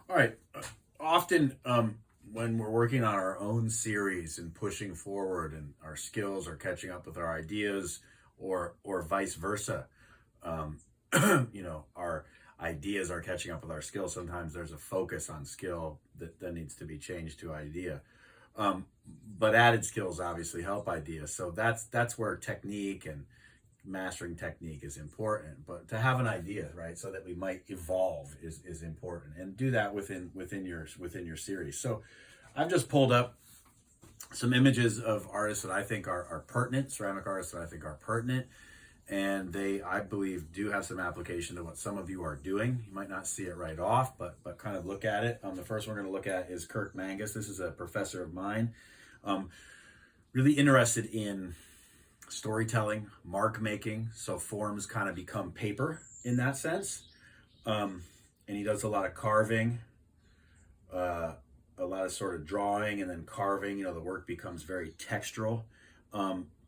All right. Often, when we're working on our own series and pushing forward, and our skills are catching up with our ideas, or vice versa, um, our ideas are catching up with our skills. Sometimes there's a focus on skill that needs to be changed to idea. Um, but added skills obviously help ideas. So that's where technique and mastering technique is important, but to have an idea, right, so that we might evolve is important, and do that within your series. So I've just pulled up some images of artists that I think are pertinent, ceramic artists that I think are pertinent, and they, I believe, do have some application to what some of you are doing. You might not see it right off, but kind of look at it. The first one we're going to look at is Kirk Mangus. This is a professor of mine, um, really interested in storytelling, mark making, so forms kind of become paper in that sense. And he does a lot of carving, uh, a lot of sort of drawing and then carving. The work becomes very textural,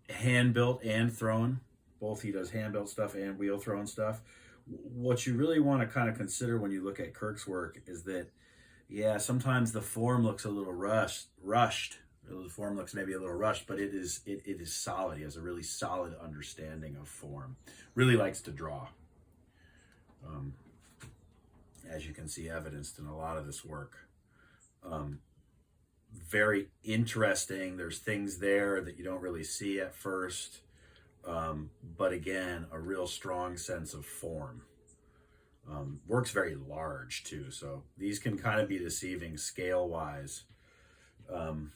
hand built and thrown. Both, he does hand built stuff and wheel thrown stuff. What you really want to kind of consider when you look at Kirk's work is that, yeah, sometimes the form looks a little rushed. The form looks maybe a little rushed, but it is solid. He has a really solid understanding of form. Really likes to draw, um, as you can see evidenced in a lot of this work. Um, Very interesting. There's things there that you don't really see at first, but again, a real strong sense of form. Works very large too, so these can kind of be deceiving scale wise. Um,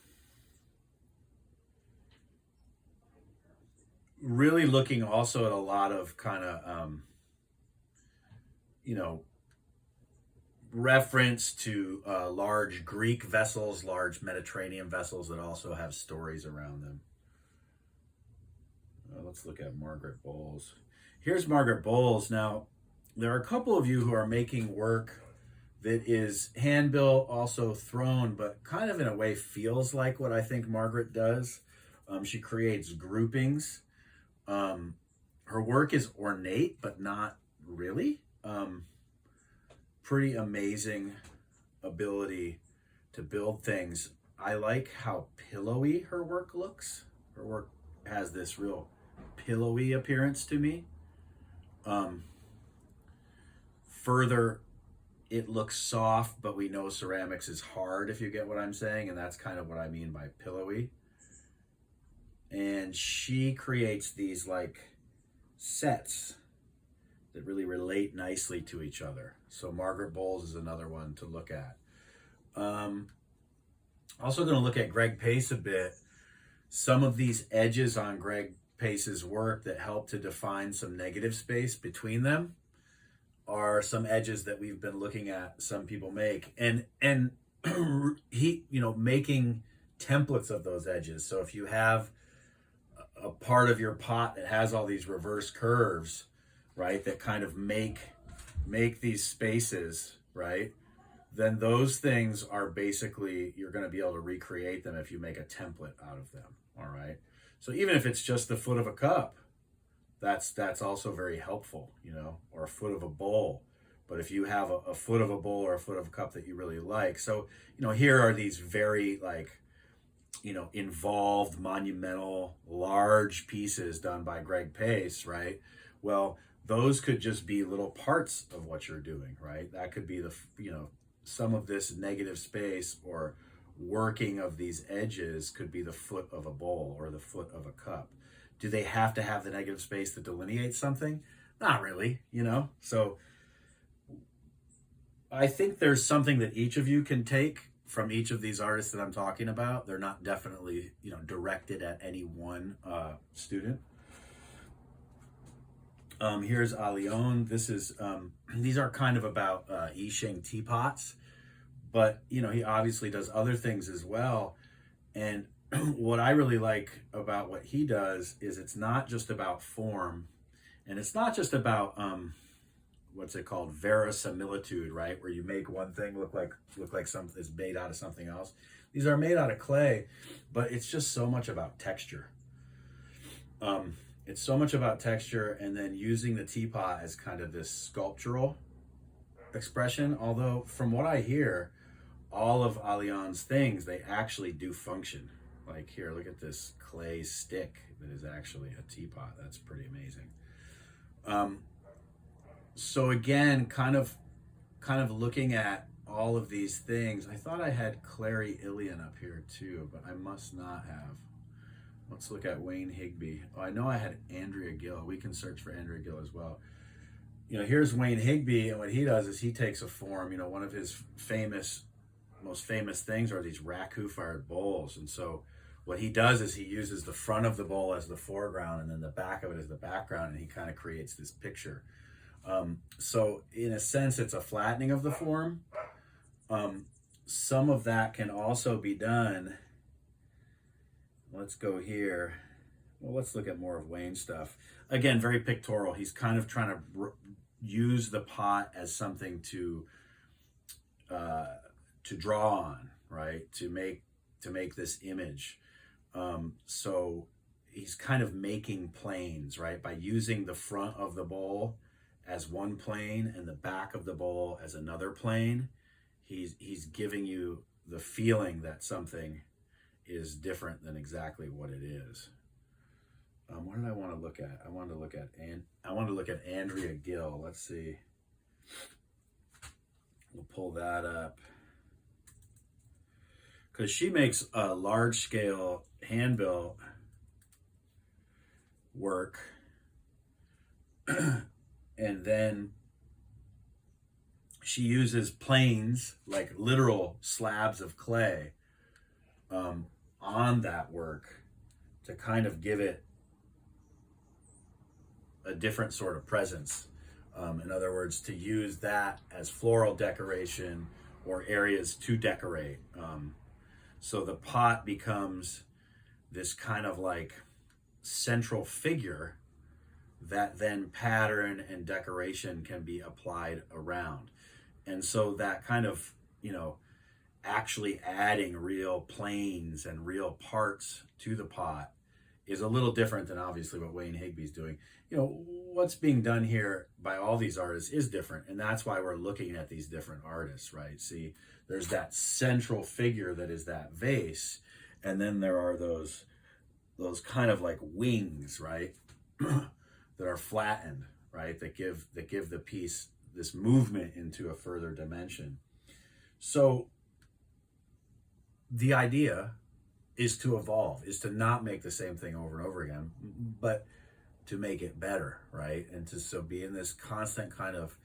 Really looking also at a lot of kind of you know reference to large Greek vessels, large Mediterranean vessels that also have stories around them. Let's look at Margaret Bowles. Here's Margaret Bowles. Now, there are a couple of you who are making work that is hand built, also thrown, but kind of in a way feels like what I think Margaret does. She creates groupings. Her work is ornate, but not really. Pretty amazing ability to build things. I like how pillowy her work looks. Her work has this real pillowy appearance to me. Um, Further, it looks soft, but we know ceramics is hard, if you get what I'm saying, and that's kind of what I mean by pillowy. And she creates these like sets that really relate nicely to each other. So Margaret Bowles is another one to look at. Um, Also going to look at Greg Pace a bit. Some of these edges on Greg Pace's work that help to define some negative space between them are some edges that we've been looking at some people make, and he, making templates of those edges. So if you have a part of your pot that has all these reverse curves, right, that kind of make these spaces, right, then those things are basically, you're going to be able to recreate them if you make a template out of them. All right, so even if it's just the foot of a cup, that's also very helpful, or a foot of a bowl. But if you have a foot of a bowl or a foot of a cup that you really like, so here are these very like involved, monumental, large pieces done by Greg Pace, right? Well, those could just be little parts of what you're doing, right? That could be some of this negative space or working of these edges could be the foot of a bowl or the foot of a cup. Do they have to have the negative space that delineates something? Not really, So I think there's something that each of you can take from each of these artists that I'm talking about. They're not definitely, directed at any one student. Here's Alion. This is these are kind of about I Ching teapots, but he obviously does other things as well. And what I really like about what he does is it's not just about form, and it's not just about what's it called, verisimilitude, right, where you make one thing look like something is made out of something else. These are made out of clay, but it's just so much about texture. It's so much about texture, and then using the teapot as kind of this sculptural expression, although from what I hear, all of Allianz's things, they actually do function. Like here, look at this clay stick that is actually a teapot. That's pretty amazing. So again, kind of looking at all of these things. I thought I had Clary Ilian up here too, but I must not have. Let's look at Wayne Higby. Oh, I know I had Andrea Gill. We can search for Andrea Gill as well. You know, here's Wayne Higby, and what he does is he takes a form. You know, one of his most famous things are these raku-fired bowls. And so what he does is he uses the front of the bowl as the foreground and then the back of it as the background, and he kind of creates this picture. So in a sense, it's a flattening of the form. Some of that can also be done. Let's go here. Well, let's look at more of Wayne's stuff. Again, very pictorial. He's kind of trying to use the pot as something to draw on, right? To make this image. So he's kind of making planes, right? By using the front of the bowl as one plane and the back of the bowl as another plane, he's giving you the feeling that something is different than exactly what it is. What did I want to look at? I wanted to look at Andrea Gill. Let's see. We'll pull that up. Because she makes a large-scale hand-built work, and then she uses planes, like literal slabs of clay, on that work to kind of give it a different sort of presence. In other words, to use that as floral decoration or areas to decorate. So the pot becomes this kind of like central figure that then pattern and decoration can be applied around. And so that kind of, you know, actually adding real planes and real parts to the pot is a little different than obviously what Wayne Higby's doing. You know, what's being done here by all these artists is different, and that's why we're looking at these different artists, right? See, there's that central figure that is that vase, and then there are those kind of like wings, right? That are flattened, right? That give the piece this movement into a further dimension. So the idea is to evolve, is to not make the same thing over and over again, but to make it better, right? And to so be in this constant kind of,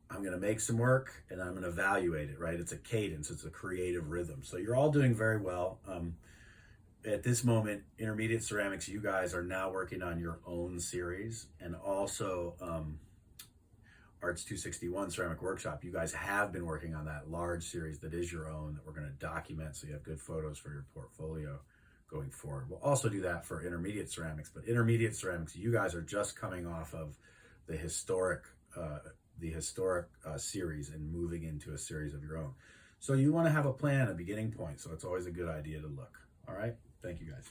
I'm going to make some work and I'm going to evaluate it, right? It's a cadence, it's a creative rhythm. So you're all doing very well. At this moment, Intermediate Ceramics, you guys are now working on your own series, and also Arts 261 Ceramic Workshop, you guys have been working on that large series that is your own, that we're going to document so you have good photos for your portfolio going forward. We'll also do that for Intermediate Ceramics, but Intermediate Ceramics, you guys are just coming off of the historic series and moving into a series of your own. So you want to have a plan, a beginning point, so it's always a good idea to look. All right? Thank you, guys.